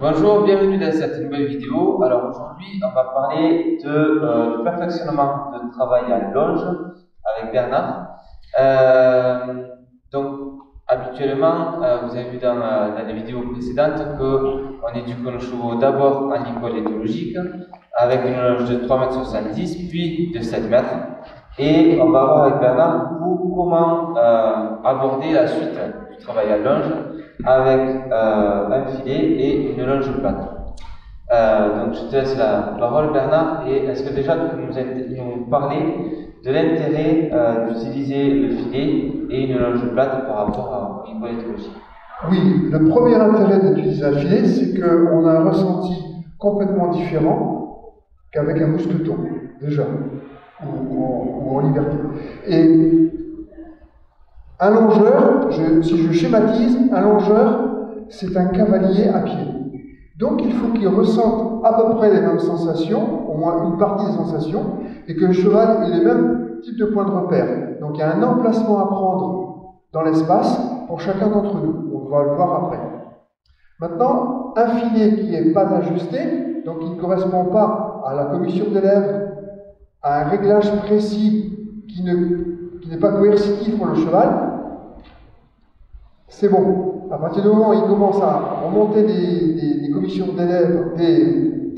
Bonjour, bienvenue dans cette nouvelle vidéo. Alors aujourd'hui, on va parler du perfectionnement de travail à longe avec Bernard. Donc, habituellement, vous avez vu dans les vidéos précédentes qu'on éduque nos chevaux d'abord en école éthologique avec une longe de 3,70 m, puis de 7 mètres. Et on va voir avec Bernard comment aborder la suite du travail à longe avec un filet et une longe plate. Donc je te laisse la parole Bernard, et est-ce que déjà tu peux nous parler de l'intérêt d'utiliser le filet et une longe plate par rapport à l'école éthologique? Oui, le premier intérêt d'utiliser un filet, c'est qu'on a un ressenti complètement différent qu'avec un mousqueton, déjà, ou en liberté. Et un longeur, si je schématise, un longeur, c'est un cavalier à pied. Donc il faut qu'il ressente à peu près les mêmes sensations, au moins une partie des sensations, et que le cheval ait les mêmes types de points de repère. Donc il y a un emplacement à prendre dans l'espace pour chacun d'entre nous. On va le voir après. Maintenant, un filet qui n'est pas ajusté, donc qui ne correspond pas à la commissure des lèvres, à un réglage précis qui n'est pas coercitif pour le cheval, c'est bon. À partir du moment où il commence à remonter des commissions des lèvres, des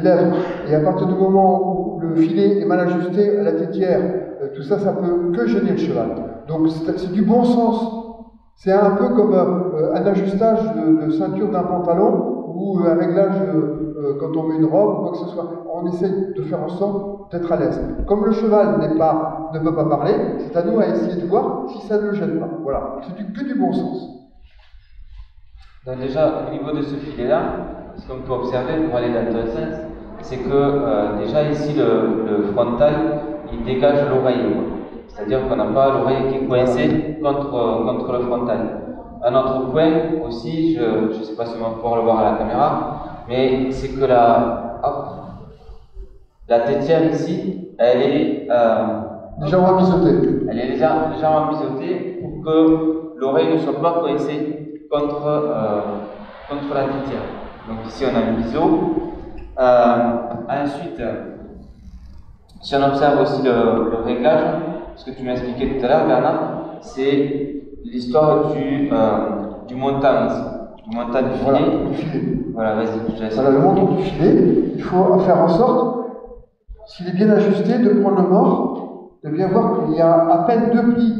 lèvres, et à partir du moment où le filet est mal ajusté à la tétière, tout ça, ça peut que gêner le cheval. Donc c'est du bon sens. C'est un peu comme un ajustage de ceinture d'un pantalon ou un réglage quand on met une robe ou quoi que ce soit. On essaie de faire en sorte d'être à l'aise. Comme le cheval ne peut pas parler, c'est à nous à essayer de voir si ça ne le gêne pas. Voilà, c'est que du bon sens. Donc déjà, au niveau de ce filet-là, ce qu'on peut observer pour aller dans ton sens, c'est que déjà ici, le frontal, il dégage l'oreille. C'est-à-dire qu'on n'a pas l'oreille qui est coincée contre le frontal. Un autre point aussi, je ne sais pas si on va pouvoir le voir à la caméra, mais c'est que la tétière ici, elle est légèrement biseautée. Elle est légèrement biseautée pour que l'oreille ne soit pas coincée contre la tétière. Donc ici on a un biseau. Ensuite, si on observe aussi le réglage, ce que tu m'as expliqué tout à l'heure, Bernard, c'est l'histoire du montant ici. Du montant du filet. Voilà, du filet. Voilà, vas-y, je te laisse. Voilà, le montant du filet, il faut faire en sorte, s'il est bien ajusté, de prendre le mort, de bien voir qu'il y a à peine 2 plis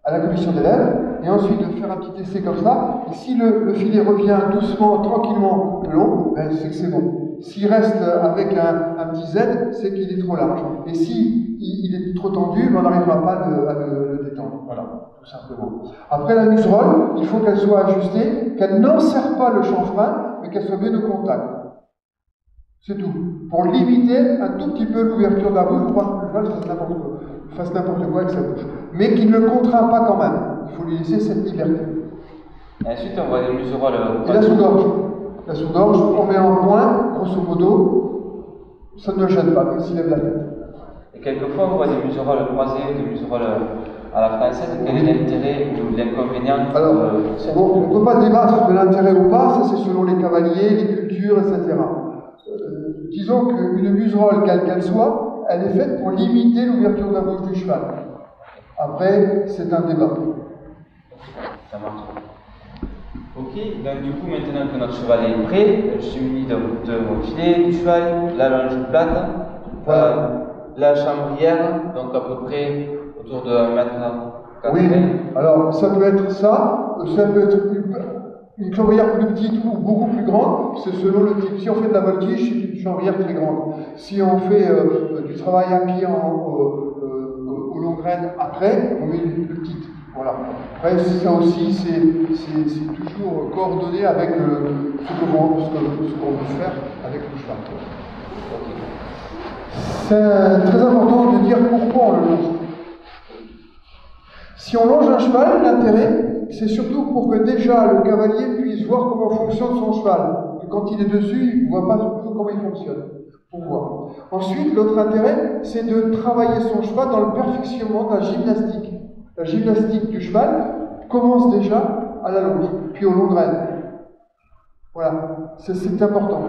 à la commission des lèvres, et ensuite de faire un petit essai comme ça. Et si le filet revient doucement, tranquillement le long, ben c'est que c'est bon. S'il reste avec un petit Z, c'est qu'il est trop large. Et si il est trop tendu, ben on n'arrivera pas à le détendre. Voilà, tout simplement. Après la muserolle, il faut qu'elle soit ajustée, qu'elle n'enserre pas le chanfrein, mais qu'elle soit bien au contact. C'est tout. Pour limiter un tout petit peu l'ouverture de la bouche, pour pas que le cheval fasse n'importe quoi avec sa bouche. Mais qu'il ne le contraint pas quand même. Il faut lui laisser cette liberté. Et ensuite, on voit les muserolles. Et la sous-gorge. La sous-gorge, on met en point, grosso modo, ça ne le gêne pas, même s'il lève la tête. Et quelquefois, on voit des muserolles croisées, des muserolles à la française. Quel est l'intérêt ou l'inconvénient? Alors, on ne peut pas débattre de l'intérêt ou pas, ça c'est selon les cavaliers, les cultures, etc. Disons qu'une muserolle, quelle qu'elle soit, elle est faite pour limiter l'ouverture de la bouche du cheval. Après, c'est un débat. Ça marche. Ok, donc du coup, maintenant que notre cheval est prêt, je suis muni de mon filet du cheval, la longe plate, la chambrière, donc à peu près autour de 1,80 m. Oui, alors ça peut être ça peut être une chambrière plus petite ou beaucoup plus grande, c'est selon le type. Si on fait de la voltige, c'est une chambrière très grande. Si on fait du travail à pied aux longues graines après, on met une plus petite. Voilà. Après, ça aussi, c'est toujours coordonné avec ce qu'on veut faire avec le cheval. C'est très important de dire pourquoi on le longe. Si on longe un cheval, l'intérêt, c'est surtout pour que déjà le cavalier puisse voir comment fonctionne son cheval. Que quand il est dessus, il ne voit pas toujours comment il fonctionne. Pour voir. Ensuite, l'autre intérêt, c'est de travailler son cheval dans le perfectionnement de la gymnastique. La gymnastique du cheval commence déjà à la longe, puis aux longues graines. Voilà, c'est important.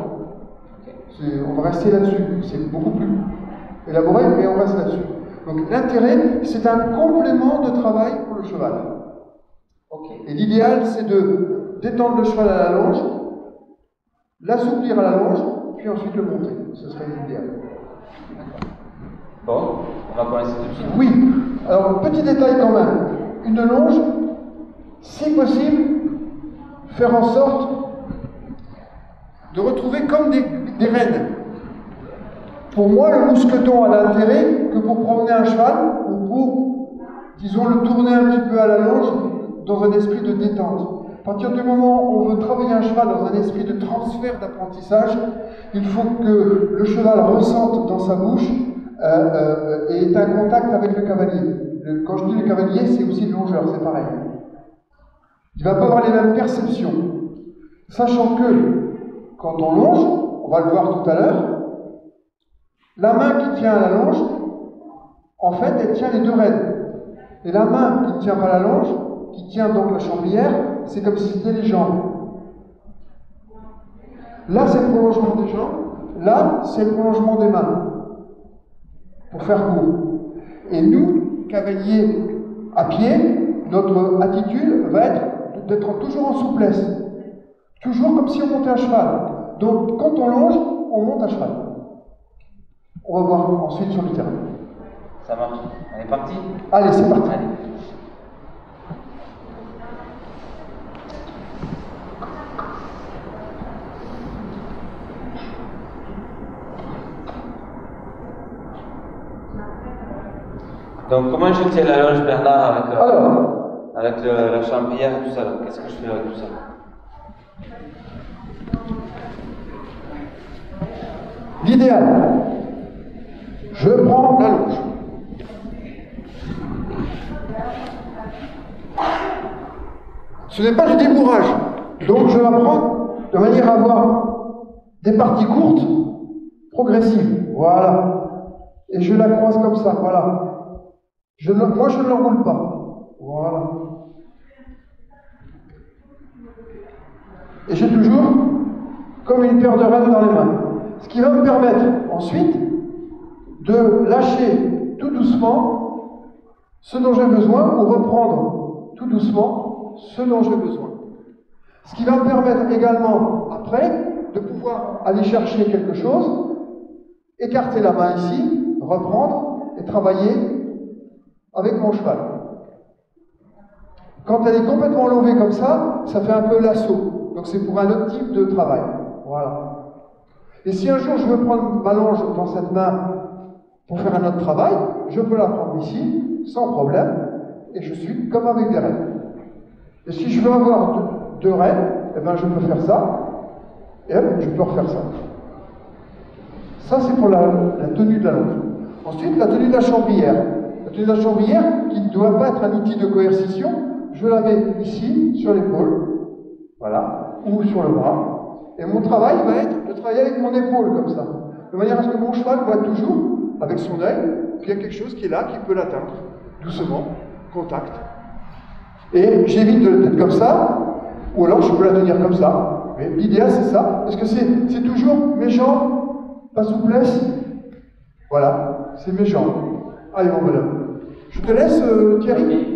On va rester là-dessus, c'est beaucoup plus élaboré, mais on reste là-dessus. Donc l'intérêt, c'est un complément de travail pour le cheval. Et l'idéal, c'est de détendre le cheval à la longe, l'assouplir à la longe, puis ensuite le monter. Ce serait l'idéal. Bon, on va commencer tout de suite. Oui, alors petit détail quand même. Une longe, si possible, faire en sorte de retrouver comme des rênes. Pour moi, le mousqueton a l'intérêt que pour promener un cheval, ou pour, disons, le tourner un petit peu à la longe dans un esprit de détente. À partir du moment où on veut travailler un cheval dans un esprit de transfert d'apprentissage, il faut que le cheval ressente dans sa bouche et ait un contact avec le cavalier. Quand je dis le cavalier, c'est aussi le longeur, c'est pareil. Il ne va pas avoir les mêmes perceptions. Sachant que, quand on longe, on va le voir tout à l'heure, la main qui tient à la longe, en fait, elle tient les deux rênes. Et la main qui ne tient pas la longe, qui tient donc la chambrière, c'est comme si c'était les jambes. Là, c'est le prolongement des jambes. Là, c'est le prolongement des mains. Pour faire court. Et nous, cavaliers à pied, notre attitude va être d'être toujours en souplesse. Toujours comme si on montait à cheval. Donc, quand on longe, on monte à cheval. On va voir ensuite sur le terrain. Ça marche. On est parti? Allez, c'est parti. Allez. Donc, comment je tiens la longe, Bernard, avec la chambrière et tout ça? Qu'est-ce que je fais avec tout ça? L'idéal, je prends la longe. Ce n'est pas du débourrage, donc je la prends de manière à avoir des parties courtes, progressives. Voilà. Et je la croise comme ça, voilà. Moi, je ne l'enroule pas. Voilà. Et j'ai toujours comme une paire de rênes dans les mains. Ce qui va me permettre ensuite de lâcher tout doucement ce dont j'ai besoin ou reprendre tout doucement ce dont j'ai besoin. Ce qui va me permettre également, après, de pouvoir aller chercher quelque chose, écarter la main ici, reprendre et travailler avec mon cheval. Quand elle est complètement levée comme ça fait un peu lasso. Donc c'est pour un autre type de travail. Voilà. Et si un jour je veux prendre ma longe dans cette main pour faire un autre travail, je peux la prendre ici, sans problème, et je suis comme avec des rênes. Et si je veux avoir deux rênes, eh ben je peux faire ça, et hop, je peux refaire ça. Ça, c'est pour la tenue de la longe. Ensuite, la tenue de la chambrière. La tenue de la chambrière, qui ne doit pas être un outil de coercition, je la mets ici, sur l'épaule, voilà, ou sur le bras. Et mon travail va être de travailler avec mon épaule, comme ça. De manière à ce que mon cheval voit toujours, avec son œil, qu'il y a quelque chose qui est là, qui peut l'atteindre. Doucement, contact. Et j'évite d'être comme ça, ou alors je peux la tenir comme ça. Mais l'idéal, c'est ça, parce que c'est toujours mes jambes, pas souplesse. Voilà, c'est mes jambes. Allez, mon bonhomme. Je te laisse, Thierry.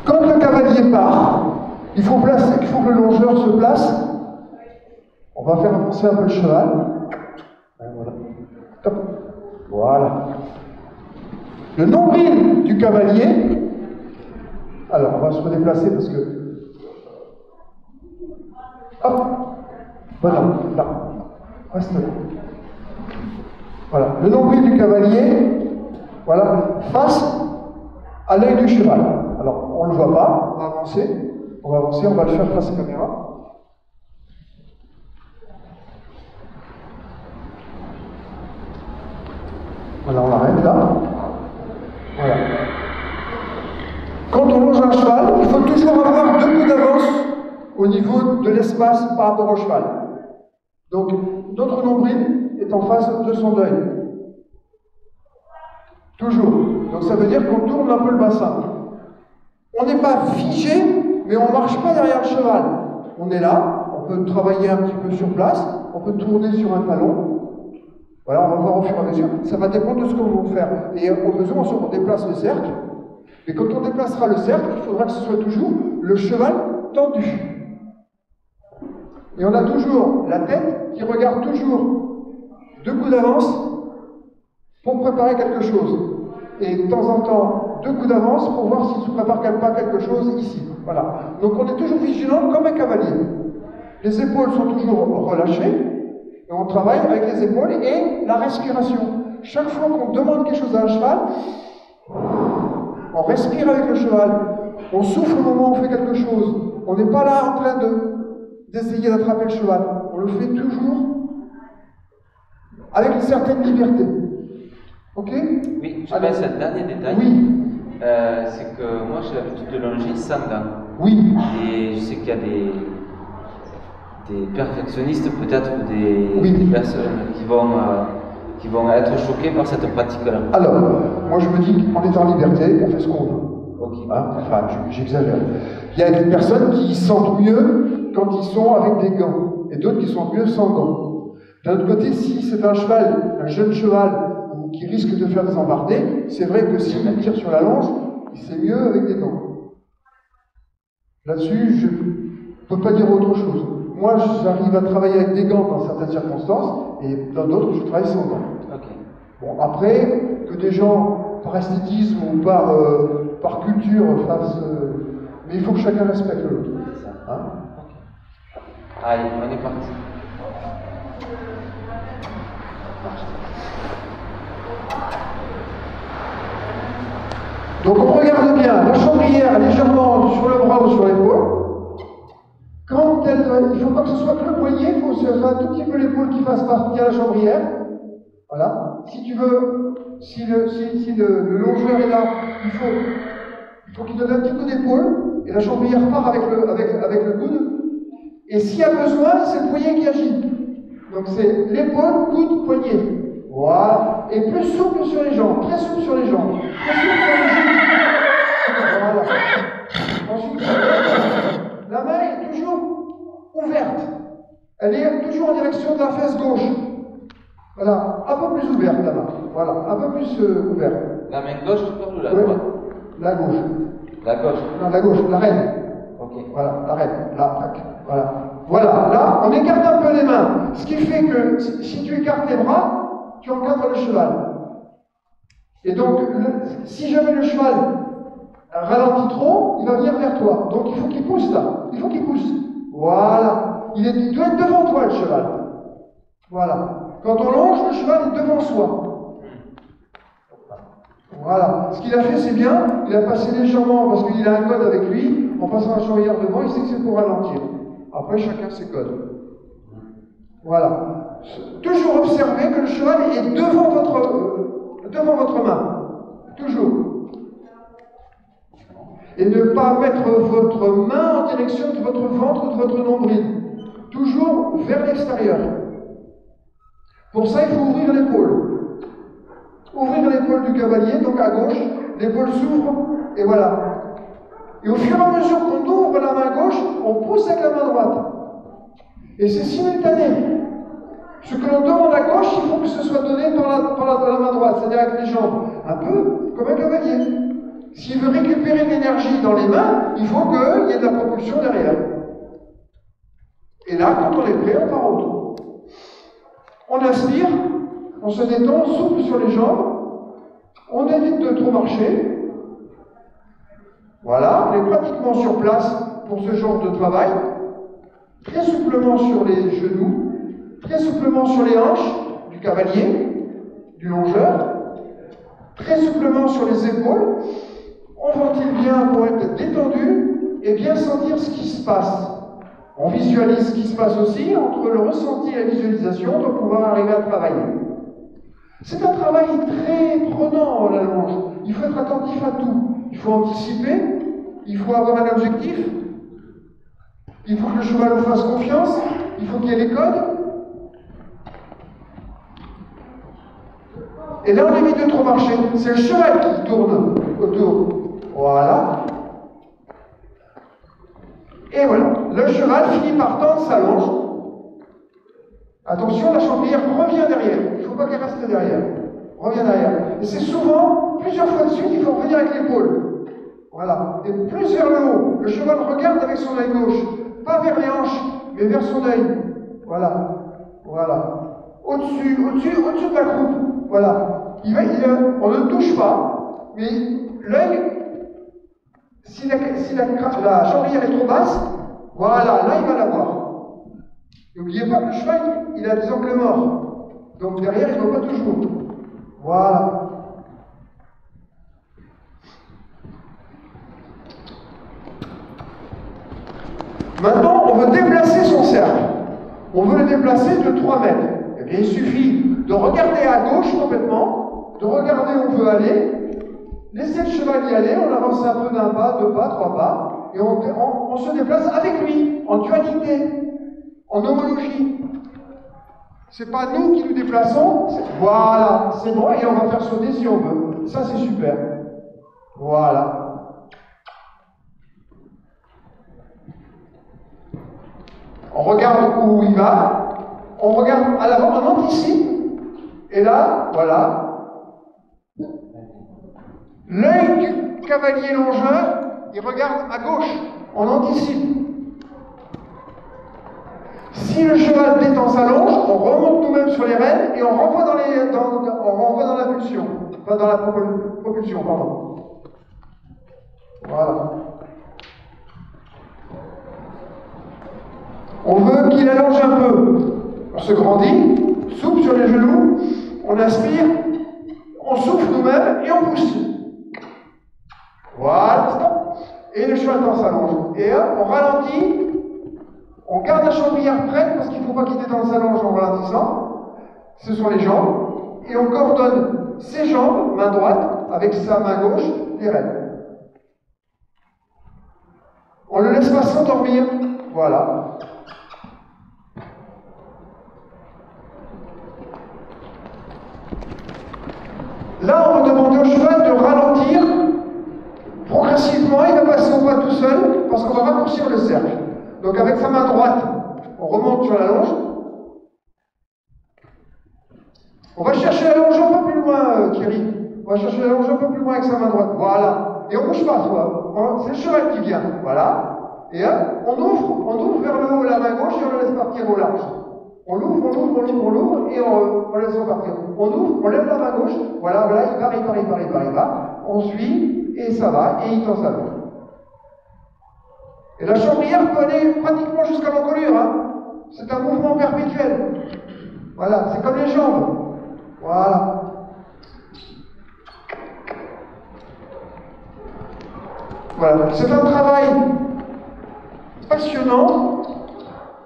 Quand le cavalier part, il faut que le longeur se place. On va faire avancer un peu le cheval. Voilà. Top. Voilà. Le nombril du cavalier. Alors, on va se redéplacer parce que. Hop. Voilà. Là. Reste là. Voilà. Le nombril du cavalier. Voilà. Face à l'œil du cheval. Alors, on ne le voit pas. On va avancer. On va le faire face à la caméra. Voilà, on l'arrête là. Voilà. Quand on longe un cheval, il faut toujours avoir 2 coups d'avance au niveau de l'espace par rapport au cheval. Donc, notre nombril est en face de son œil. Toujours. Donc ça veut dire qu'on tourne un peu le bassin. On n'est pas figé, mais on ne marche pas derrière le cheval. On est là, on peut travailler un petit peu sur place, on peut tourner sur un talon. Voilà, on va voir au fur et à mesure. Ça va dépendre de ce qu'on veut faire. Et au besoin, on déplace le cercle. Et quand on déplacera le cercle, il faudra que ce soit toujours le cheval tendu. Et on a toujours la tête qui regarde toujours 2 coups d'avance pour préparer quelque chose. Et de temps en temps, 2 coups d'avance pour voir s'il se prépare pas quelque chose ici. Voilà. Donc on est toujours vigilant comme un cavalier. Les épaules sont toujours relâchées. Et on travaille avec les épaules et la respiration. Chaque fois qu'on demande quelque chose à un cheval, on respire avec le cheval. On souffle au moment où on fait quelque chose. On n'est pas là en train d'essayer d'attraper le cheval. On le fait toujours avec une certaine liberté. Ok? Oui, je passe un dernier détail. Oui. C'est que moi j'ai l'habitude de longer sans gants. Oui. Et je sais qu'il y a des perfectionnistes peut-être ou des personnes qui vont être choquées par cette pratique-là. Alors, moi je me dis qu'on est en liberté, on fait ce qu'on veut. Okay. Hein, enfin, j'exagère. Il y a des personnes qui sentent mieux quand ils sont avec des gants, et d'autres qui sentent mieux sans gants. D'un autre côté, si c'est un cheval, un jeune cheval, qui risque de faire des embardées, c'est vrai que s'il tire sur la longe, c'est mieux avec des gants. Là-dessus, je ne peux pas dire autre chose. Moi, j'arrive à travailler avec des gants dans certaines circonstances, et dans d'autres, je travaille sans gants. Okay. Bon, après, que des gens, par esthétisme ou par culture, fassent... mais il faut que chacun respecte l'autre. C'est ça. Hein? Okay. Allez, on est parti. Donc on regarde bien la chambrière légèrement sur le bras ou sur l'épaule. Quand il faut pas que ce soit que le poignet, il faut que ce soit un tout petit peu l'épaule qui fasse partie à la chambrière. Voilà. Si tu veux, si le longeur est là, il faut qu'il donne un petit coup d'épaule et la chambrière part avec le coude. Et s'il y a besoin, c'est le poignet qui agit. Donc c'est l'épaule, coude, poignet. Voilà. Et plus souple sur les jambes, très souple sur les jambes, très souple sur les genoux. Voilà. Ensuite, la main est toujours ouverte. Elle est toujours en direction de la fesse gauche. Voilà, un peu plus ouverte la main. Voilà, un peu plus ouverte. La main gauche, tu parles ou la droite? La gauche. La gauche. Non, la gauche, la reine. Ok. Voilà, la reine. Là, voilà. Voilà, là, on écarte un peu les mains. Ce qui fait que si tu écartes les bras, tu encadres le cheval. Et donc, si jamais le cheval ralentit trop, il va venir vers toi. Donc il faut qu'il pousse là. Il faut qu'il pousse. Voilà. Il doit être devant toi, le cheval. Voilà. Quand on longe, le cheval est devant soi. Voilà. Ce qu'il a fait, c'est bien. Il a passé légèrement, parce qu'il a un code avec lui, en passant la chambrière devant, il sait que c'est pour ralentir. Après, chacun ses codes. Voilà. Toujours observer que le cheval est devant votre main. Toujours. Et ne pas mettre votre main en direction de votre ventre ou de votre nombril. Toujours vers l'extérieur. Pour ça, il faut ouvrir l'épaule. Ouvrir l'épaule du cavalier, donc à gauche, l'épaule s'ouvre, et voilà. Et au fur et à mesure qu'on ouvre la main gauche, on pousse avec la main droite. Et c'est simultané. Ce que l'on demande à gauche, il faut que ce soit donné par la main droite, c'est-à-dire avec les jambes. Un peu comme un cavalier. S'il veut récupérer de l'énergie dans les mains, il faut qu'il y ait de la propulsion derrière. Et là, quand on est prêt, on part en haut. On inspire, on se détend, on souffle sur les jambes, on évite de trop marcher. Voilà, on est pratiquement sur place pour ce genre de travail. Très souplement sur les genoux. Très souplement sur les hanches du cavalier, du longeur, très souplement sur les épaules. On ventile bien pour être détendu et bien sentir ce qui se passe. On visualise ce qui se passe aussi entre le ressenti et la visualisation pour pouvoir arriver à travailler. C'est un travail très prenant, la longe. Il faut être attentif à tout. Il faut anticiper, il faut avoir un objectif, il faut que le cheval nous fasse confiance, il faut qu'il y ait les codes. Et là, on évite de trop marcher. C'est le cheval qui tourne autour. Voilà. Et voilà. Le cheval finit par tendre sa longe. Attention, la chambrière revient derrière. Il ne faut pas qu'elle reste derrière. Revient derrière. Et c'est souvent, plusieurs fois de suite, il faut revenir avec l'épaule. Voilà. Et plus vers le haut. Le cheval regarde avec son œil gauche. Pas vers les hanches, mais vers son œil. Voilà. Voilà. Au-dessus de la croupe. Voilà. On ne touche pas, mais l'œil, si la chambrière est trop basse, voilà, là il va la voir. N'oubliez pas que le cheval, il a des angles morts. Donc derrière, il ne voit pas toujours. Voilà. Maintenant, on veut déplacer son cercle. On veut le déplacer de 3 mètres. Eh bien, il suffit de regarder à gauche complètement, de regarder où on veut aller, laisser le cheval y aller, on avance un peu d'un pas, 2 pas, 3 pas, et on se déplace avec lui, en dualité, en homologie. C'est pas nous qui nous déplaçons, voilà, c'est bon, et on va faire sauter si on veut. Ça, c'est super. Voilà. On regarde où il va, on regarde à l'avant, on anticipe, et là, voilà. L'œil du cavalier longeur, il regarde à gauche, on anticipe. Si le cheval détend sa longe, on remonte nous-mêmes sur les rênes et on renvoie dans la pulsion. Enfin, dans la propulsion, pardon. Voilà. On veut qu'il allonge un peu. On se grandit, souffle sur les genoux, on inspire, on souffle nous-mêmes et on pousse. Voilà, stop. Et le cheval tend sa longe. Et hop, on ralentit. On garde la chambrière prête parce qu'il ne faut pas qu'il détende sa longe en ralentissant. Ce sont les jambes. Et on coordonne ses jambes, main droite, avec sa main gauche, les rênes. On ne le laisse pas s'endormir. Voilà. Là, on va demander au cheval de ralentir. Progressivement, il va passer au pas tout seul parce qu'on va raccourcir le cercle. Donc avec sa main droite, on remonte sur la longe. On va chercher la longe un peu plus loin, Thierry. On va chercher la longe un peu plus loin avec sa main droite. Voilà. Et on ne bouge pas, toi. C'est le cheval qui vient. Voilà. Et hop, on ouvre vers le haut la main gauche et on le laisse partir au large. On l'ouvre et on laisse repartir. On ouvre, on lève la main gauche. Voilà, il va. On suit et ça va et il tend sa longe. Et la chambrière peut aller pratiquement jusqu'à l'encolure. Hein. C'est un mouvement perpétuel. Voilà, c'est comme les jambes. Voilà. Voilà. C'est un travail passionnant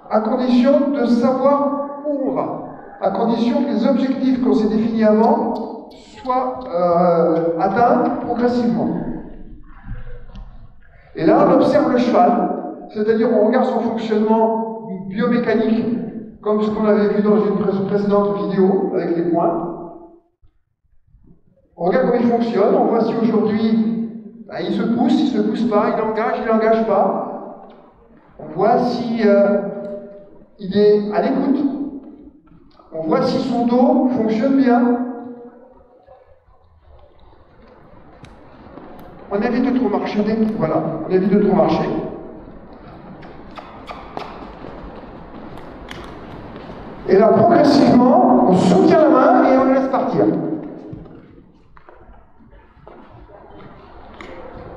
à condition de savoir où on va. À condition que les objectifs qu'on s'est définis avant soient atteints progressivement. Et là, on observe le cheval, c'est-à-dire on regarde son fonctionnement biomécanique, comme ce qu'on avait vu dans une précédente vidéo avec les points. On regarde comment il fonctionne, on voit si aujourd'hui il se pousse pas, il engage pas. On voit si il est à l'écoute. On voit si son dos fonctionne bien. On évite de trop marcher, voilà, on évite de trop marcher. Et là, progressivement, on soutient la main et on le laisse partir.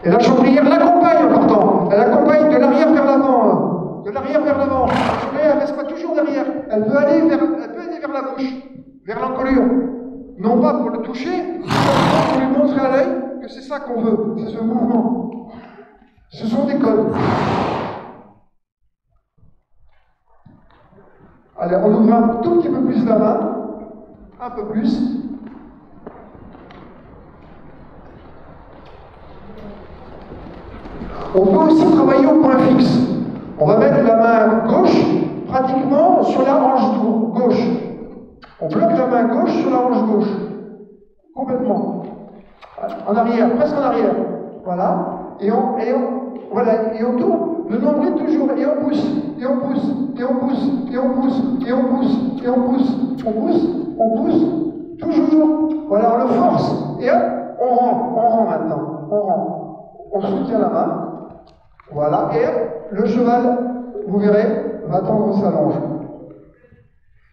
Et la chambrière l'accompagne en partant. Elle accompagne de l'arrière vers l'avant. De l'arrière vers l'avant. La chambrière ne reste pas toujours derrière. Elle peut aller vers la gauche, vers l'encolure. Non pas pour le toucher, mais pour lui montrer à l'œil que c'est ça qu'on veut, c'est ce mouvement. Ce sont des codes. Allez, on ouvre un tout petit peu plus la main, un peu plus. On peut aussi travailler au point fixe. On va mettre la main gauche pratiquement sur la hanche gauche. On bloque la main gauche sur la hanche gauche. complètement. En arrière, presque en arrière. Voilà. Et on tourne. Le nombril toujours. Et on pousse. Et on pousse. Et on pousse. Et on pousse. Et on pousse. Et on pousse. On pousse. On pousse. Toujours. Voilà, on le force. Et hop, on rend maintenant. On rend. On soutient la main. Voilà. Et hop, le cheval, vous verrez, va tendre sa longe.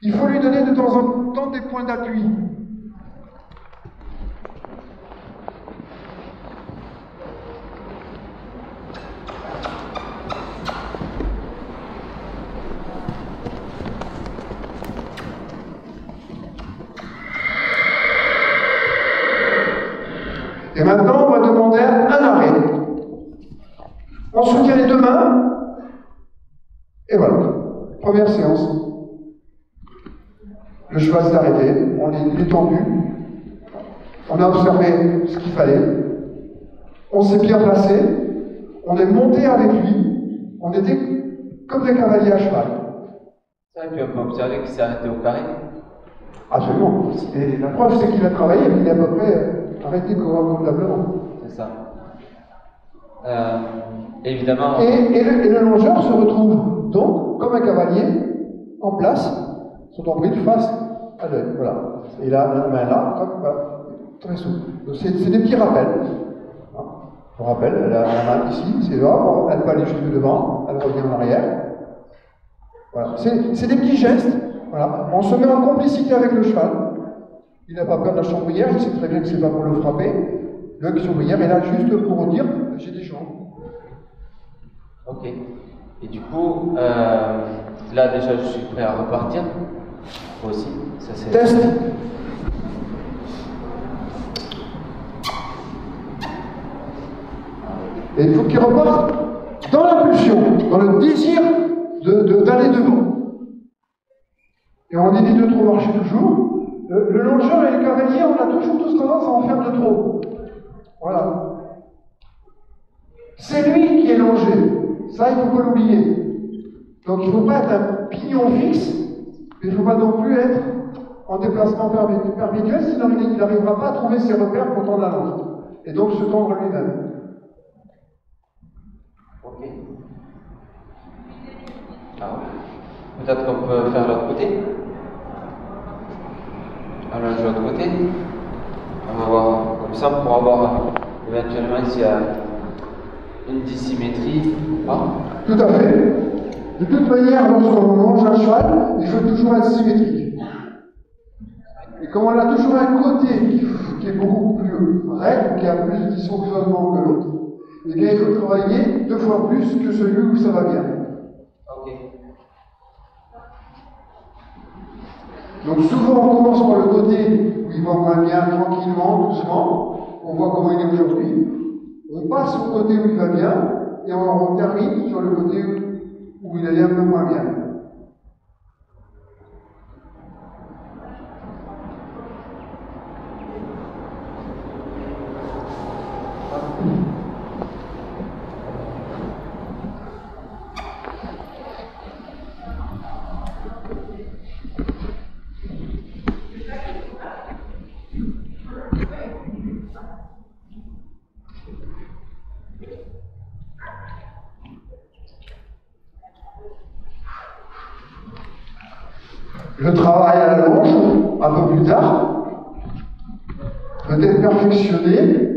Il faut lui donner de temps en temps des points d'appui. Et maintenant, on va demander un arrêt. On soutient les deux mains. Et voilà. Première séance. Le cheval s'est arrêté. On est détendu. On a observé ce qu'il fallait. On s'est bien placé. On est monté avec lui. On était comme des cavaliers à cheval. Et puis on peut observer qu'il s'est arrêté au carré. Absolument. Et la preuve, c'est qu'il a travaillé, mais il est à peu près arrêté convenablement. C'est ça. Évidemment. Et le longeur se retrouve donc comme un cavalier en place, son nombril face à l'œil. Voilà. Et là, la main là, comme voilà, très souple. Donc c'est des petits rappels. On rappelle, elle a la main ici, c'est là, elle peut aller jusque devant, elle revient en arrière. Voilà. C'est des petits gestes. Voilà. On se met en complicité avec le cheval. Il n'a pas peur de la chambrière, il sait très bien que c'est pas pour le frapper. Le chambrière est là juste pour dire j'ai des jambes. Ok. Et du coup, là déjà je suis prêt à repartir. Moi aussi. Ça, c'est... Test. Et il faut qu'il reparte dans l'impulsion, dans le désir d'aller devant. Et on évite de trop marcher toujours. Le longeur et le cavalier, on a toujours tous tendance à en faire de trop. Voilà. C'est lui qui est longé. Ça, il ne faut pas l'oublier. Donc il ne faut pas être un pignon fixe, mais il ne faut pas non plus être en déplacement perpétuel, sinon il n'arrivera pas à trouver ses repères pour tendre la longe. Et donc se tendre lui-même. Ok. Alors, peut-être qu'on peut faire l'autre côté. Alors, de l'autre côté. On va voir comme ça pour avoir éventuellement s'il y a une dissymétrie ou pas. Tout à fait. De toute manière, lorsqu'on longe un cheval, il faut toujours être symétrique. Et comme on a toujours un côté qui est beaucoup plus raide, qui a plus de dysfonctionnement que l'autre, eh bien il faut travailler 2 fois plus que celui où ça va bien. Ok. Donc souvent on commence par le côté où il va moins bien, tranquillement, doucement. On voit comment il est aujourd'hui. On passe au côté où il va bien, et on termine sur le côté où il allait un peu moins bien. Le travail à la longe, un peu plus tard, peut être perfectionné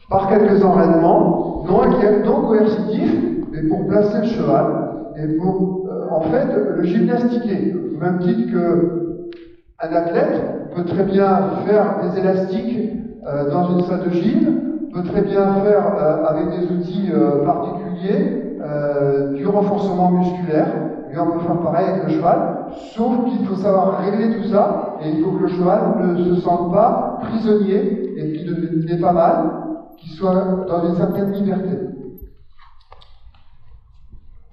par quelques enraînements, non coercitifs, mais pour placer le cheval et pour, en fait, le gymnastiquer. Au même titre qu'un athlète peut très bien faire des élastiques dans une salle de gym, peut très bien faire avec des outils particuliers du renforcement musculaire. Et on peut faire pareil avec le cheval, sauf qu'il faut savoir régler tout ça, et il faut que le cheval ne se sente pas prisonnier, et qu'il n'ait pas mal, qu'il soit dans une certaine liberté.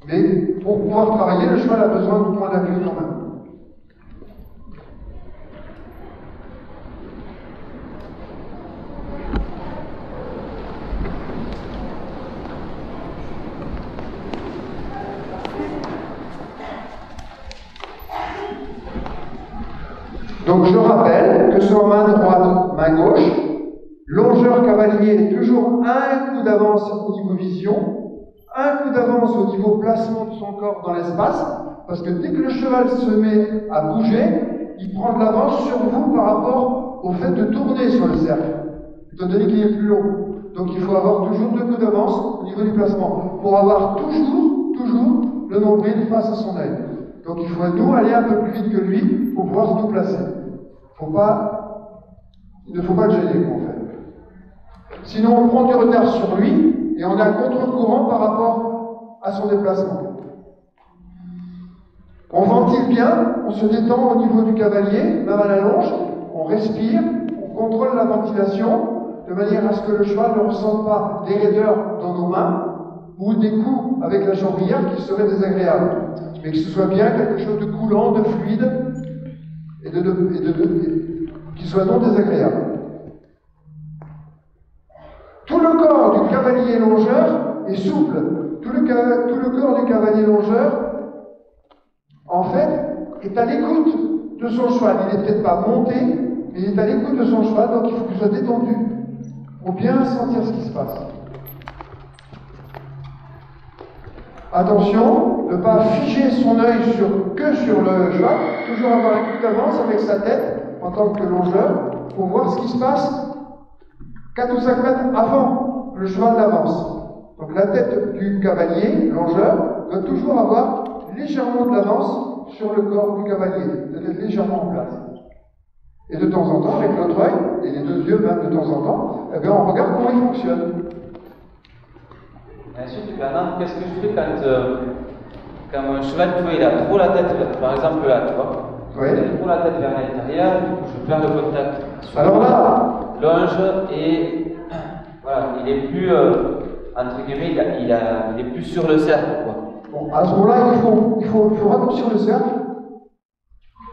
Mais pour pouvoir travailler, le cheval a besoin de points d'appui quand même. Donc je rappelle que qu'elle soit main droite, main gauche. Longeur cavalier, toujours un coup d'avance au niveau vision, un coup d'avance au niveau placement de son corps dans l'espace, parce que dès que le cheval se met à bouger, il prend de l'avance sur vous par rapport au fait de tourner sur le cercle, étant donné qu'il est plus long. Donc il faut avoir toujours 2 coups d'avance au niveau du placement, pour avoir toujours le nombril face à son œil. Donc il faut nous aller un peu plus vite que lui pour pouvoir nous placer. Il ne faut pas le gêner, en fait. Sinon, on prend du retard sur lui et on est à contre-courant par rapport à son déplacement. On ventile bien, on se détend au niveau du cavalier, même à la longe, on respire, on contrôle la ventilation de manière à ce que le cheval ne ressente pas des raideurs dans nos mains ou des coups avec la jambière qui seraient désagréables, mais que ce soit bien quelque chose de coulant, de fluide et qui soit non désagréable. Tout le corps du cavalier longeur est souple. Tout le corps du cavalier longeur, en fait, est à l'écoute de son cheval. Il n'est peut-être pas monté, mais il est à l'écoute de son cheval, donc il faut qu'il soit détendu pour bien sentir ce qui se passe. Attention, ne pas figer son œil que sur le cheval, toujours avoir un coup d'avance avec sa tête en tant que longeur pour voir ce qui se passe 4 ou 5 mètres avant que le cheval n'avance. Donc la tête du cavalier, longeur, doit toujours avoir légèrement de l'avance sur le corps du cavalier, doit être légèrement en place. Et de temps en temps, avec l'autre œil, et les 2 yeux même de temps en temps, eh bien, on regarde comment il fonctionne. Ensuite, Bernard, qu'est-ce que je fais quand un cheval, tu vois, il a trop la tête, par exemple là, tu vois, Oui. il a trop la tête vers l'intérieur, du coup, je perds le contact. Alors là, longe et voilà, il est plus, entre guillemets, il est plus sur le cercle, quoi. bon, à ce moment-là, il faut raccourcir le cercle,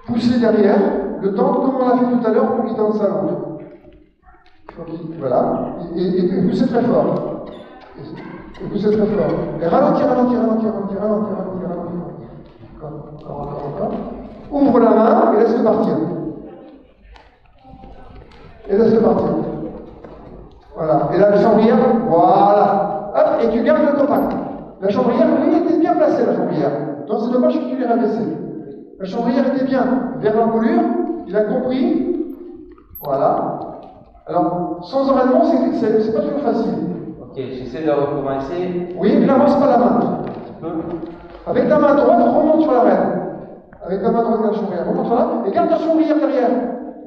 pousser derrière, le tendre comme on l'a fait tout à l'heure pour qu'il tende sa longe. Voilà, et pousser très fort. Et pousser très fort. Et ralentir. Encore. Ouvre la main et laisse-le partir. Voilà. Et là, la chambrière, voilà. Hop, et tu gardes le contact. La chambrière, lui, était bien placée, la chambrière. Donc c'est dommage que tu l'aies rabaissée. La chambrière était bien vers l'encolure, il a compris. Voilà. Alors, sans enraînement, c'est pas toujours facile. Ok, j'essaie de recommencer. Oui, mais n'avance pas la main. Un petit peu. Avec ta main droite, remonte sur la reine. Avec ta main droite, la chambrière, remonte sur la reine, et garde ta chambrière derrière.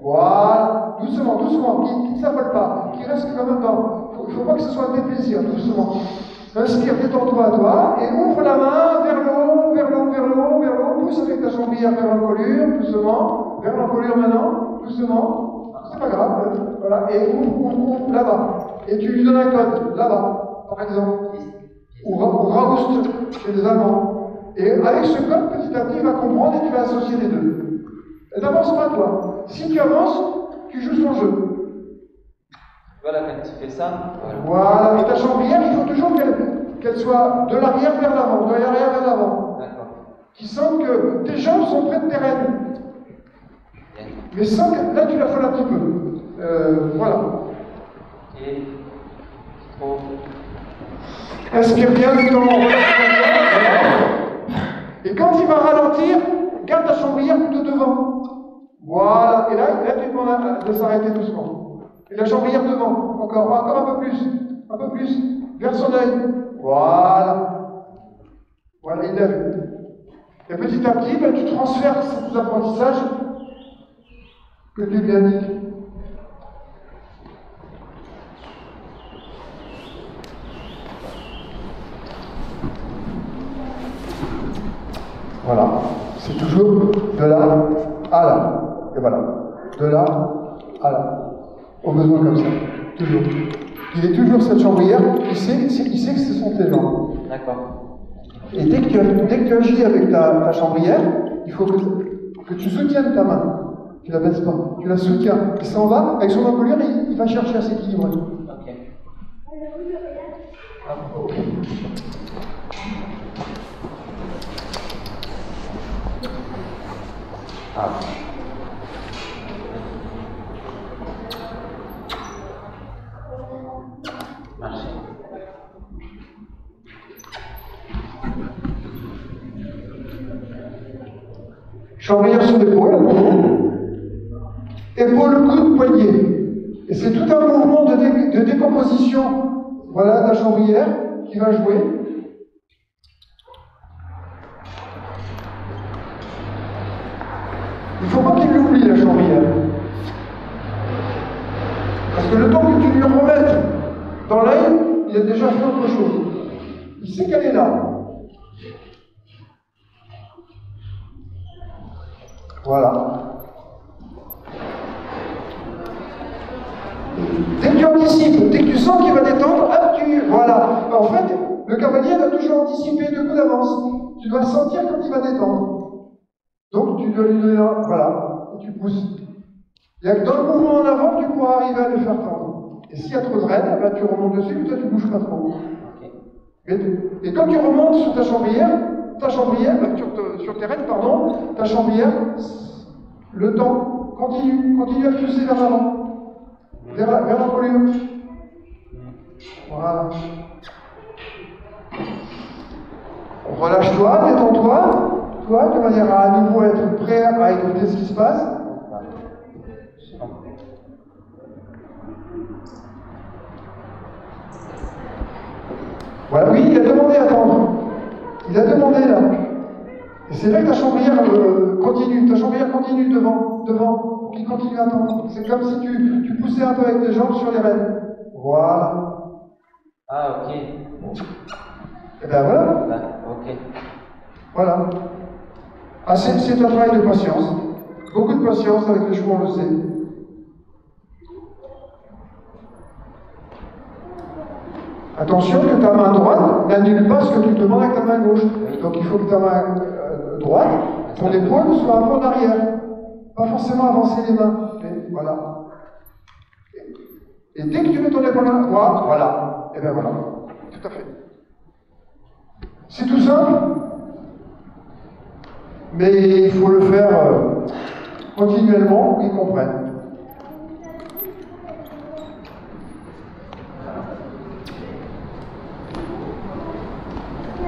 Voilà. Doucement, qui ne s'affole pas, qui reste quand même dans. Il ne faut pas que ce soit un déplaisir, doucement. Inspire, détends-toi à toi, et ouvre la main vers le haut, pousse avec ta chambrière vers l'encolure, doucement, vers l'encolure maintenant, doucement, c'est pas grave, voilà, et ouvre, là-bas. Et tu lui donnes un code, là-bas, par exemple, ou Raoust, chez les Allemands. Et avec ce code, petit à petit, il va comprendre et tu vas associer les deux. Et n'avance pas, toi. Si tu avances, tu joues son jeu. Voilà, quand tu fais ça. Voilà. Et ta chambrière, il faut toujours qu'elle soit de l'arrière vers l'avant, de l'arrière vers l'avant. D'accord. Qui sentent que tes jambes sont près de tes rênes. Mais sans que. Là, tu la folles un petit peu. Voilà. Et. Trop. Inspire bien, détends. Et quand il va ralentir, garde ta chambrière plutôt devant. Voilà. Et là tu demandes de s'arrêter doucement. Et la chambrière devant. Encore un peu plus. Vers son œil. Voilà. Voilà, il lève. Et petit à petit, ben, tu transfères ces apprentissages que tu lui indiques. Voilà. C'est toujours de là à là. Et voilà. De là à là. Au besoin comme ça. Toujours. Il est toujours cette chambrière, il sait que ce sont tes jambes. D'accord. Et dès que tu agis avec ta chambrière, il faut que tu soutiennes ta main. Tu la baisses pas. Tu la soutiens. Il s'en va, avec son encolure, il va chercher à s'équilibrer. Ok. Ok. Chambrière sur l'épaule, épaule, coude, poignet. Et c'est tout un mouvement de décomposition, voilà, de la chambrière qui va jouer. Il ne faut pas qu'il l'oublie, la chambrière. Parce que le temps que tu lui remettes dans l'œil, il a déjà fait autre chose. Il sait qu'elle est là. Voilà. Dès que tu anticipes, dès que tu sens qu'il va détendre, hop, voilà. En fait, le cavalier doit toujours anticiper 2 coups d'avance. Tu dois sentir quand il va détendre. Donc, tu dois lui donner là, voilà, et tu pousses. Il n'y a que dans le mouvement en avant que tu pourras arriver à le faire tendre. Et s'il y a trop de rênes, bah, tu remontes dessus, mais toi, tu ne bouges pas trop. Et quand tu remontes sur ta chambrière, sur tes rênes, pardon, ta chambrière, le temps continue à pousser vers l'avant, vers l'encolure. Voilà. Relâche-toi, détends-toi, de manière à nouveau être prêt à écouter ce qui se passe. Voilà, oui, il a demandé à attendre. Il a demandé là. Et c'est vrai que ta chambrière continue devant, pour qu'il continue à attendre. C'est comme si tu poussais un peu avec tes jambes sur les rênes. Voilà. Ah, ok. Et ben voilà. Ok. Voilà. Ah, c'est un travail de patience. Beaucoup de patience avec les chevaux, on le sait. Attention que ta main droite n'annule pas ce que tu demandes avec ta main gauche. Donc il faut que ta main droite, ton épaule, soit un peu en arrière. Pas forcément avancer les mains. Et voilà. Et dès que tu mets ton épaule à droite, voilà. Et bien voilà. Tout à fait. C'est tout simple. Mais il faut le faire continuellement pour qu'ils comprennent.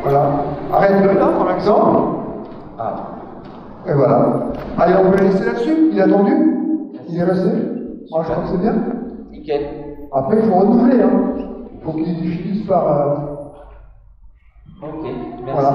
Voilà. Arrête-le là, par exemple. Ah. Et voilà. Allez, on peut le laisser là-dessus. Il est attendu. Il est resté. Moi, je crois que c'est bien. Nickel. Après, il faut renouveler. Il faut qu'il finisse par. Ok, merci. Voilà.